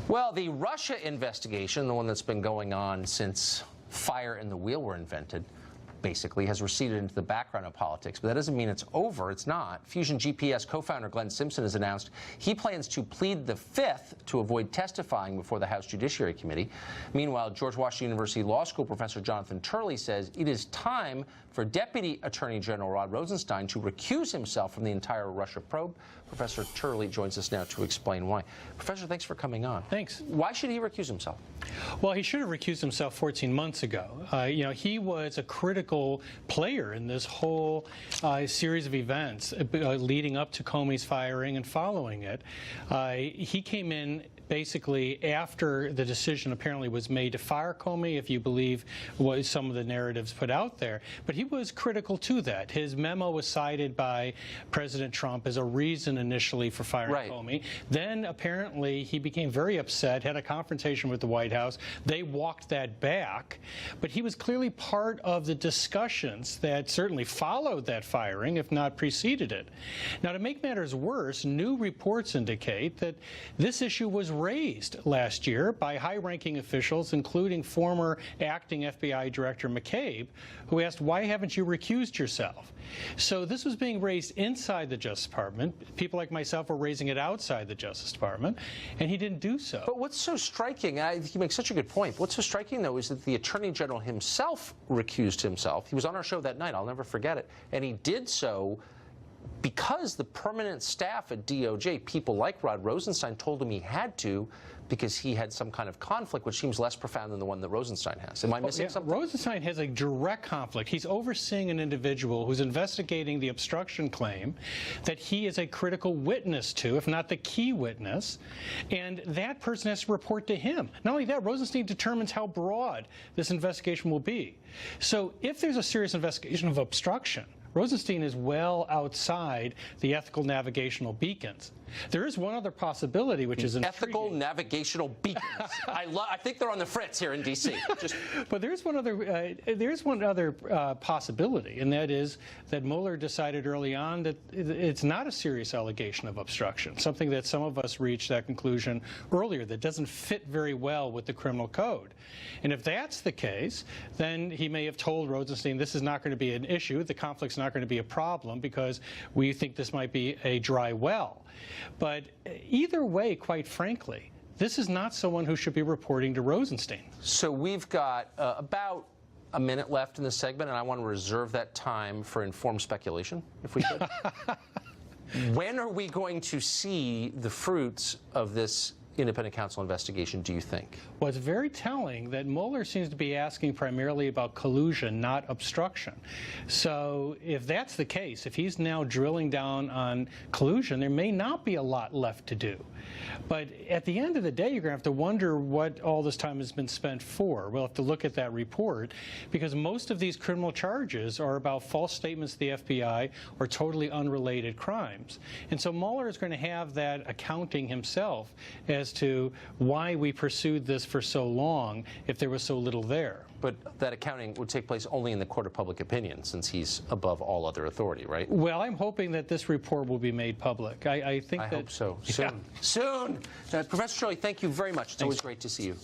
Well, the Russia investigation, the one that's been going on since fire and the wheel were invented, basically has receded into the background of politics, but that doesn't mean it's over. It's not. Fusion GPS co-founder Glenn Simpson has announced he plans to plead the Fifth to avoid testifying before the House Judiciary Committee. Meanwhile, George Washington University Law School professor Jonathan Turley says it is time for Deputy Attorney General Rod Rosenstein to recuse himself from the entire Russia probe. Professor Turley joins us now to explain why. Professor, thanks for coming on. Thanks. Why should he recuse himself? Well, he should have recused himself 14 months ago. He was a critical player in this whole series of events leading up to Comey's firing and following it. He came in basically after the decision apparently was made to fire Comey, if you believe what some of the narratives put out there. But he was critical to that. His memo was cited by President Trump as a reason initially for firing Comey. Then apparently he became very upset, had a confrontation with the White House. They walked that back. But he was clearly part of the discussions that certainly followed that firing, if not preceded it. Now, to make matters worse, new reports indicate that this issue was raised last year by high-ranking officials, including former acting FBI Director McCabe, who asked, why haven't you recused yourself? So this was being raised inside the Justice Department. People like myself were raising it outside the Justice Department, and he didn't do so. But what's so striking, and I think you make such a good point, what's so striking, though, is that the Attorney General himself recused himself. He was on our show that night, I'll never forget it, and he did so because the permanent staff at DOJ, people like Rod Rosenstein, told him he had to because he had some kind of conflict, which seems less profound than the one that Rosenstein has. Am I missing something? Rosenstein has a direct conflict. He's overseeing an individual who's investigating the obstruction claim that he is a critical witness to, if not the key witness, and that person has to report to him. Not only that, Rosenstein determines how broad this investigation will be. So if there's a serious investigation of obstruction, Rosenstein is well outside the ethical navigational beacons. There is one other possibility, which is intriguing. Ethical navigational beacons. I think they're on the fritz here in D.C. But there's one other possibility, and that is that Mueller decided early on that it's not a serious allegation of obstruction, something that some of us reached that conclusion earlier that doesn't fit very well with the criminal code. And if that's the case, then he may have told Rosenstein this is not going to be an issue, the conflict's not going to be a problem because we think this might be a dry well. But either way, quite frankly, this is not someone who should be reporting to Rosenstein. So we've got about a minute left in this segment, and I want to reserve that time for informed speculation, if we could. When are we going to see the fruits of this independent counsel investigation, do you think? Well, it's very telling that Mueller seems to be asking primarily about collusion, not obstruction. So if that's the case, if he's now drilling down on collusion, there may not be a lot left to do. But at the end of the day, you're going to have to wonder what all this time has been spent for. We'll have to look at that report, because most of these criminal charges are about false statements to the FBI or totally unrelated crimes. And so Mueller is going to have that accounting himself as to why we pursued this for so long if there was so little there. But that accounting would take place only in the court of public opinion, since he's above all other authority, right? Well, I'm hoping that this report will be made public. I think I hope so. Soon. Yeah. Soon! Professor Shirley, thank you very much. It's always great to see you.